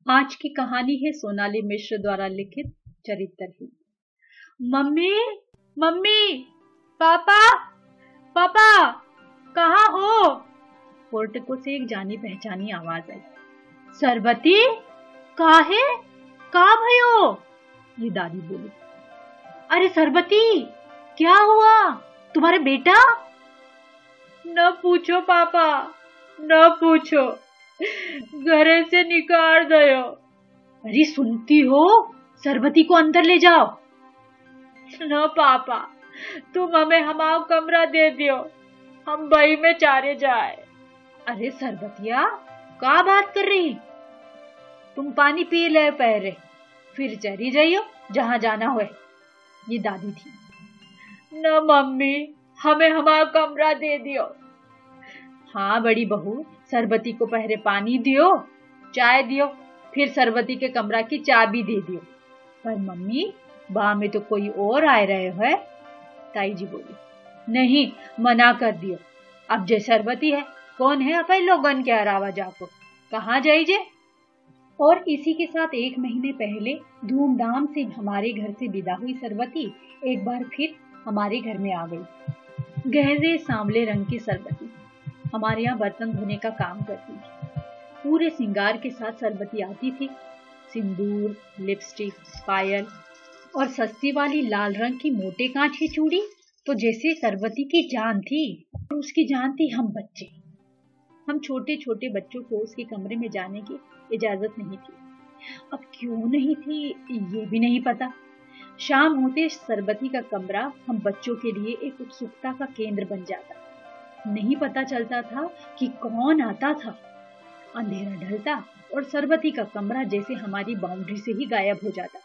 आज की कहानी है सोनाली मिश्र द्वारा लिखित चरित्रहीन। मम्मी, मम्मी, पापा, पापा, कहाँ हो? पोर्टिको से एक जानी पहचानी आवाज आई। सरबती, काहे? का भयो? ये दादी बोली। अरे सरबती, क्या हुआ? तुम्हारे बेटा? न पूछो पापा, न पूछो, घरे से निकाल दयो। अरे सुनती हो? सरबती को अंदर ले जाओ। न पापा, तुम हमें हमारा कमरा दे दियो, हम बही में चारे जाए। अरे सरबतिया, का बात कर रही? तुम पानी पी ले पहले, फिर चली जाइयो जहां जाना हो। ये दादी थी। न मम्मी, हमें हमारा कमरा दे दियो। हाँ बड़ी बहू, सरबती को पहले पानी दियो, चाय दियो, फिर सरबती के कमरा की चाबी दे दियो। पर मम्मी, बा में तो कोई और आए रहे है। ताई जी बोली। नहीं, मना कर दियो। अब जे सरबती है, कौन है अपन लोगन के अलावा जाको? कहाँ जाइजे? और इसी के साथ 1 महीने पहले धूमधाम से हमारे घर से विदा हुई सरबती एक बार फिर हमारे घर में आ गई। गहरे सांवले रंग की सरबती हमारे यहाँ बर्तन धोने का काम करती थी। पूरे श्रृंगार के साथ सरबती आती थी। सिंदूर, लिपस्टिक, पायल और सस्ती वाली लाल रंग की मोटे कांच की चूड़ी तो जैसे सरबती की जान थी। और उसकी जान थी हम बच्चे। हम छोटे छोटे बच्चों को उसके कमरे में जाने की इजाजत नहीं थी। अब क्यों नहीं थी ये भी नहीं पता। शाम होते सरबती का कमरा हम बच्चों के लिए एक उत्सुकता का केंद्र बन जाता। नहीं पता चलता था कि कौन आता था। अंधेरा ढलता और सरबती का कमरा जैसे हमारी बाउंड्री से ही गायब हो जाता।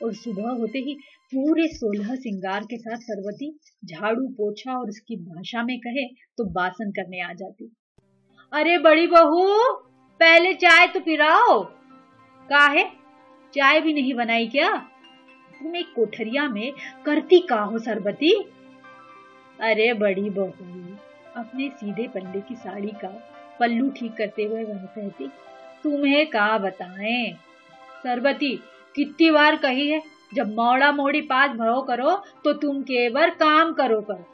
और सुबह होते ही पूरे 16 श्रृंगार के साथ सरबती झाड़ू पोछा और उसकी भाषा में कहे तो बासन करने आ जाती। अरे बड़ी बहू, पहले चाय तो पिलाओ। काहे? चाय भी नहीं बनाई क्या? तुम एक कोठरिया में करती का हो सरबती? अरे बड़ी बहू, अपने सीधे पल्ले की साड़ी का पल्लू ठीक करते हुए वह कहती। तुम्हें का बताएं सरबती, कितनी बार कही है, जब मोड़ा मोड़ी पास भरो करो तो तुम केवल काम करो करो।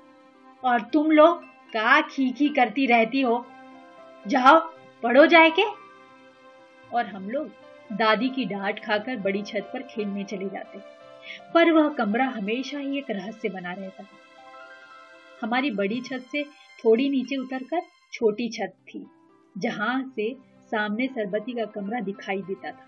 और तुम लोग का खी करती रहती हो। जाओ पढ़ो जाए के। और हम लोग दादी की डांट खाकर बड़ी छत पर खेलने चले जाते। पर वह कमरा हमेशा ही एक रहस्य बना रहता। हमारी बड़ी छत से थोड़ी नीचे उतरकर छोटी छत थी, जहां से सामने सरबती का कमरा दिखाई देता था।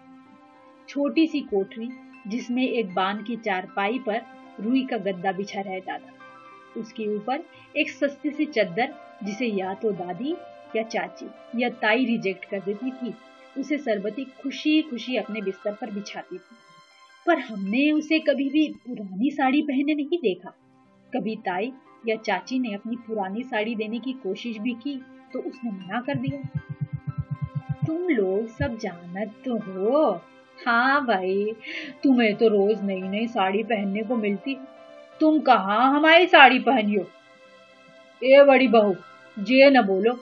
छोटी सी कोठरी जिसमें एक बांध की चारपाई पर रुई का गद्दा बिछा रहता था। उसके ऊपर एक सस्ती सी चद्दर जिसे या तो दादी या चाची या ताई रिजेक्ट कर देती थी, उसे सरबती खुशी खुशी अपने बिस्तर पर बिछाती थी। पर हमने उसे कभी भी पुरानी साड़ी पहने नहीं देखा। कभी ताई या चाची ने अपनी पुरानी साड़ी देने की कोशिश भी की तो उसने मना कर दिया। तुम लोग सब जानत तो हो। हाँ भाई, तुम्हें तो रोज नई नई साड़ी पहनने को मिलती, तुम कहाँ हमारी साड़ी पहनियो? ए बड़ी बहू, जे न बोलो।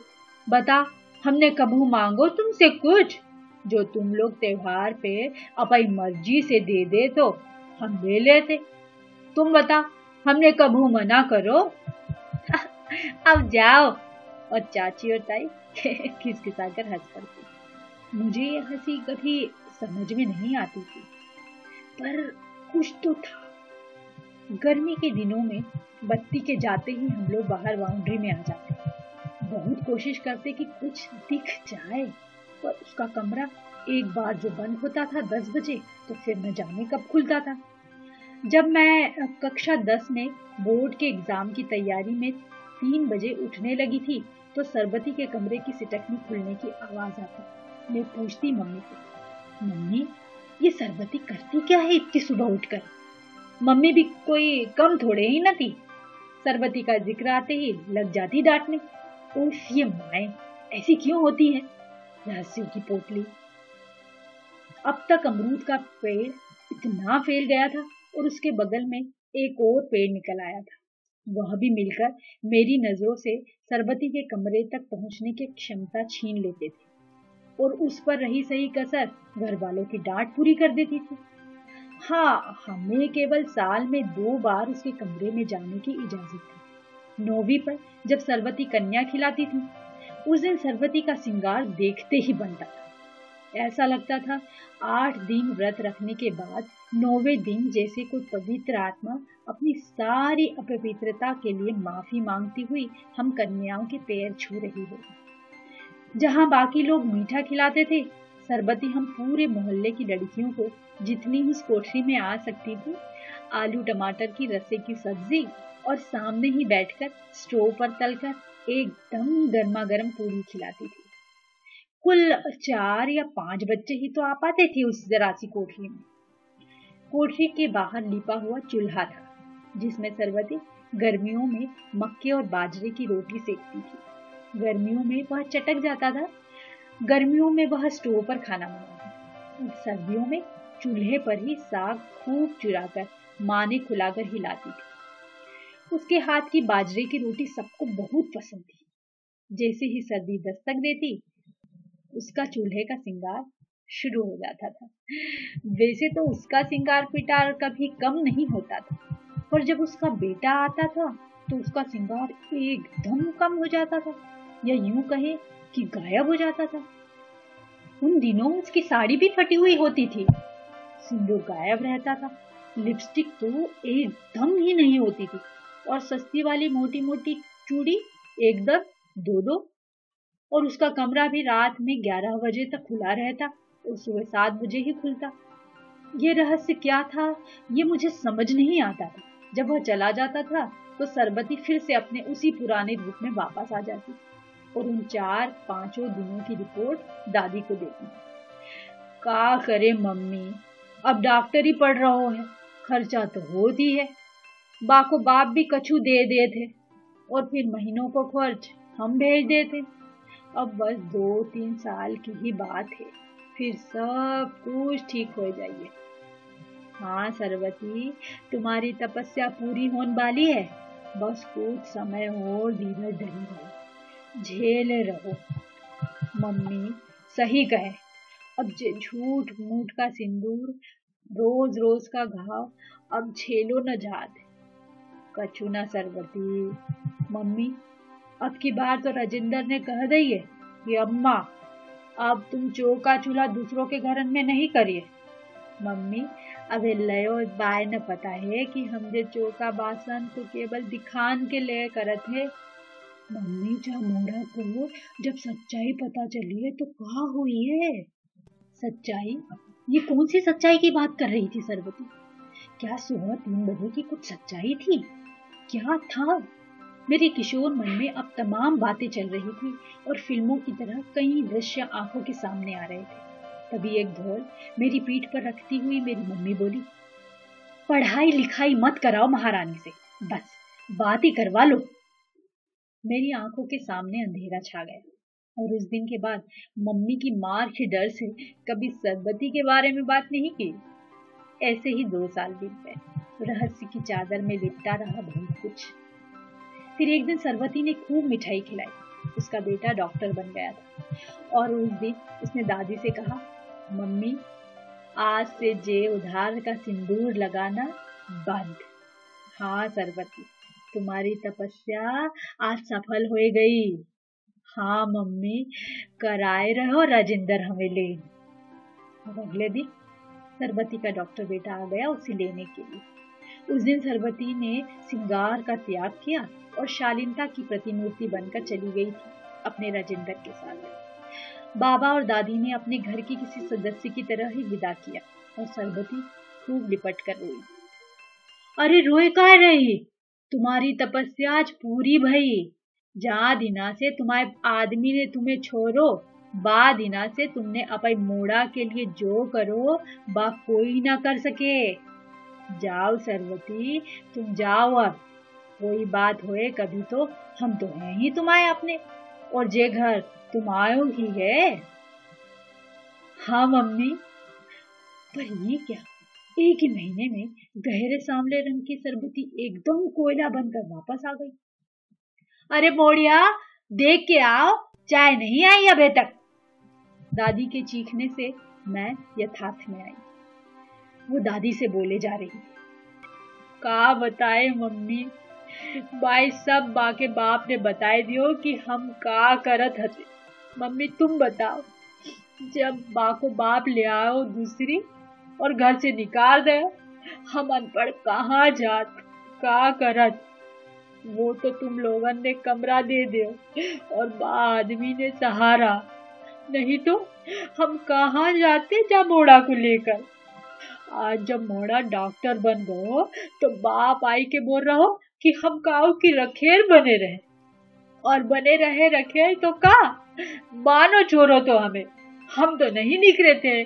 बता, हमने कबू मांगो तुमसे कुछ? जो तुम लोग त्योहार पे अपनी मर्जी से दे दे तो हम ले लेते। तुम बता, हमने कबू मना करो? अब जाओ। और चाची और ताई खिसखिसाकर हंस पड़ती। मुझे यह हंसी कभी समझ में नहीं आती थी, पर कुछ तो था। गर्मी के दिनों में बत्ती के जाते ही हम लोग बाहर बाउंड्री में आ जाते। बहुत कोशिश करते कि कुछ दिख जाए, पर उसका कमरा एक बार जो बंद होता था 10 बजे तो फिर न जाने कब खुलता था। जब मैं कक्षा 10 में बोर्ड के एग्जाम की तैयारी में 3 बजे उठने लगी थी तो सरबती के कमरे की सिटकनी खुलने की आवाज आती। मैं पूछती मम्मी से, मम्मी ये सरबती करती क्या है इतनी सुबह उठकर? मम्मी भी कोई कम थोड़े ही न थी। सरबती का जिक्र आते ही लग जाती डांटने। उफ, ये माए ऐसी क्यों होती है? रहस्यों की पोटली। अब तक अमरूद का पेड़ इतना फैल गया था और उसके बगल में एक और पेड़ निकल आया था। वह भी मिलकर मेरी नजरों से सरबती के कमरे तक पहुंचने की क्षमता छीन लेते थे। और उस पर रही सही कसर घर वालों की डांट पूरी कर देती थी। हाँ, हमें केवल साल में 2 बार उसके कमरे में जाने की इजाजत थी। 9वीं पर जब सरबती कन्या खिलाती थी, उस दिन सरबती का श्रृंगार देखते ही बनता था। ऐसा लगता था 8 दिन व्रत रखने के बाद 9वें दिन जैसे कोई पवित्र आत्मा अपनी सारी अपवित्रता के लिए माफी मांगती हुई हम कन्याओं के पैर छू रही हो। जहां बाकी लोग मीठा खिलाते थे, सरबती हम पूरे मोहल्ले की लड़कियों को जितनी ही इस कोठरी में आ सकती थी, आलू टमाटर की रस्से की सब्जी और सामने ही बैठकर स्टोव पर तलकर एकदम गर्मा गर्म पूरी खिलाती थी। कुल 4 या 5 बच्चे ही तो आ पाते थे उस जरा सी कोठरी में। कोठरी के बाहर लिपा हुआ चूल्हा था, जिसमें सरबती गर्मियों में मक्के और बाजरे की रोटी सेकती थी। गर्मियों में वह चटक जाता था, गर्मियों में वह स्टोव पर खाना बनाती और सर्दियों में चूल्हे पर ही साग खूब चुराकर माँ ने खुलाकर हिलाती थी। उसके हाथ की बाजरे की रोटी सबको बहुत पसंद थी। जैसे ही सर्दी दस्तक देती, उसका चूल्हे का श्रृंगार शुरू हो जाता था। वैसे तो उसका श्रृंगार पिटार कभी कम नहीं होता था, पर जब उसका बेटा आता था तो उसका श्रृंगार एकदम कम हो जाता था, या यूं कहे कि गायब हो जाता था। उन दिनों उसकी साड़ी भी फटी हुई होती थी, सिंदूर गायब रहता था, लिपस्टिक तो एकदम ही नहीं होती थी, और सस्ती वाली मोटी मोटी चूड़ी एकदम 2-2, और उसका कमरा भी रात में 11 बजे तक खुला रहता और सुबह 7 बजे ही खुलता। ये रहस्य क्या था, ये मुझे समझ नहीं आता था। जब वह चला जाता था तो सरबती फिर से अपने उसी पुराने रूप में वापस आ जाती और उन 4-5 दिनों की रिपोर्ट दादी को देती। का करे मम्मी, अब डॉक्टरी पढ़ रहो है, खर्चा तो होती है। बाको बाप भी कछु दे दे थे और फिर महीनों को खर्च हम भेज देते। अब बस 2-3 साल की ही बात है, फिर सब कुछ ठीक हो जाइए। हाँ सरबती, तुम्हारी तपस्या पूरी होने वाली है, बस कुछ समय और धीरज धरी रहो, झेले रहो। मम्मी सही कहे, अब जे झूठ मूठ का सिंदूर, रोज रोज का घाव अब झेलो न जात। कछु ना सरबती। मम्मी अब की बार तो राजेंद्र ने कह दी है कि अम्मा अब तुम चौका चूल्हा दूसरों के घर में नहीं करिए। मम्मी अबे लयो बाय न पता है कि हम जे चौका बासन तो केवल दिखान के लिए करत है। मम्मी चामुंडा को जब सच्चाई पता चली है तो कहा हुई है। सच्चाई? ये कौन सी सच्चाई की बात कर रही थी सरबती? क्या सुबह 3 बजे की कुछ सच्चाई थी? क्या था? मेरे किशोर मन में अब तमाम बातें चल रही थी और फिल्मों की तरह कई दृश्य आंखों के सामने आ रहे थे। तभी एक ढोल मेरी पीठ पर रखती हुई मेरी मम्मी बोली, पढ़ाई लिखाई मत कराओ महारानी से, बस बात ही करवा लो। मेरी आंखों के सामने अंधेरा छा गया और उस दिन के बाद मम्मी की मार के डर से कभी सरबती के बारे में बात नहीं की। ऐसे ही 2 साल बीत गए, रहस्य की चादर में लिपटा रहा बहुत कुछ। फिर एक दिन सरबती ने खूब मिठाई खिलाई। उसका बेटा डॉक्टर बन गया था और उस दिन उसने दादी से कहा, मम्मी आज से जे उधार का सिंदूर लगाना बंद। हाँ सरबती, तुम्हारी तपस्या आज सफल हो गई। हाँ मम्मी, कराए रहो राजेंद्र हमें ले। और अगले दिन सरबती का डॉक्टर बेटा आ गया उसे लेने के लिए। उस दिन सरबती ने श्रृंगार का त्याग किया और शालीनता की प्रतिमूर्ति बनकर चली गई थी अपने राजेंद्र के साथ। बाबा और दादी ने अपने घर की किसी सदस्य की तरह ही विदा किया और सरबती खूब लिपट कर रोई। अरे रोए काहे रही, तुम्हारी तपस्या आज पूरी भई। जा दिना से तुम्हारे आदमी ने तुम्हें छोड़ो, बा दिना से तुमने अपने मोड़ा के लिए जो करो बा कोई ना कर सके। जाओ सरबती, तुम जाओ। अब कोई बात होए कभी तो हम तो हैं ही तुम्हारे अपने, और जे घर तुम आयो ही है। हाँ मम्मी, पर ये क्या, एक ही महीने में गहरे सांवले रंग की सरबती एकदम कोयला बनकर वापस आ गई। अरे मोड़िया, देख के आओ, चाय नहीं आई अभी तक। दादी के चीखने से मैं यथार्थ में आई। वो दादी से बोले जा रही, का बताए मम्मी, भाई सब बा के बाप ने बताए दियो कि हम का करत हते। मम्मी तुम बताओ, जब बा को बाप ले आओ दूसरी और घर से निकाल दे, हम अनपढ़ कहाँ जात, का करत। वो तो तुम लोगन ने कमरा दे दियो और बा आदमी ने सहारा, नहीं तो हम कहाँ जाते जा मोड़ा को लेकर। आज जब मोड़ा डॉक्टर बन गयो तो बाप आई के बोल रहा हो कि हम काऊ की रखेल बने रहे, और बने रहे रखेल तो का मानो छोड़ो तो हमें, हम तो नहीं निकले थे।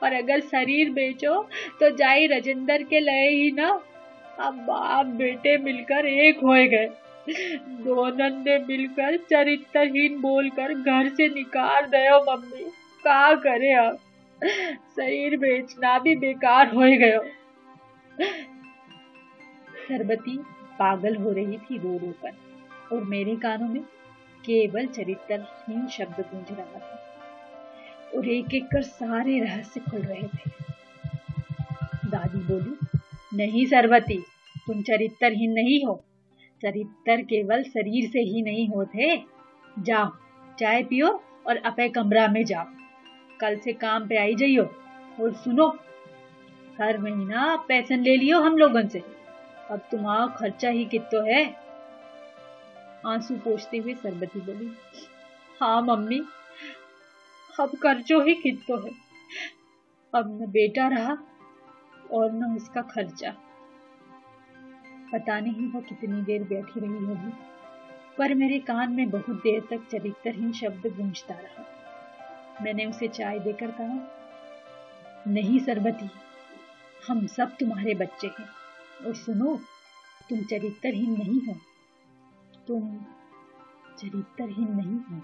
और अगर शरीर बेचो तो जाई राजेंद्र के लए ही ना। हम बाप बेटे मिलकर एक हो गए, दोनों ने मिलकर चरित्रहीन बोलकर घर से निकाल दयो। मम्मी का करे अब, शरीर बेचना भी बेकार हो गयो। सरबती पागल हो रही थी रो रो कर, और मेरे कानों में केवल चरित्रहीन शब्द गूंज रहा था, और एक एक कर सारे रहस्य खुल रहे थे। दादी बोली, नहीं सरबती, तुम चरित्रहीन नहीं हो। चरित्र केवल शरीर से ही नहीं होते। जाओ चाय पियो और अपने कमरा में जाओ, कल से काम पे आई जाइयो। और सुनो, हर महीना पैसा ले लियो हम लोगन से, अब तुम्हारा खर्चा ही कितो है। आंसू पोंछते हुए सरबती बोली, हाँ मम्मी, अब खर्चो ही कितो है। अब न बेटा रहा और न उसका खर्चा। पता नहीं वो कितनी देर बैठी रही होगी, पर मेरे कान में बहुत देर तक चरित्रहीन शब्द गूंजता रहा। मैंने उसे चाय देकर कहा, नहीं सरबती, हम सब तुम्हारे बच्चे हैं, और सुनो, तुम चरित्रहीन नहीं हो, तुम चरित्रहीन नहीं हो।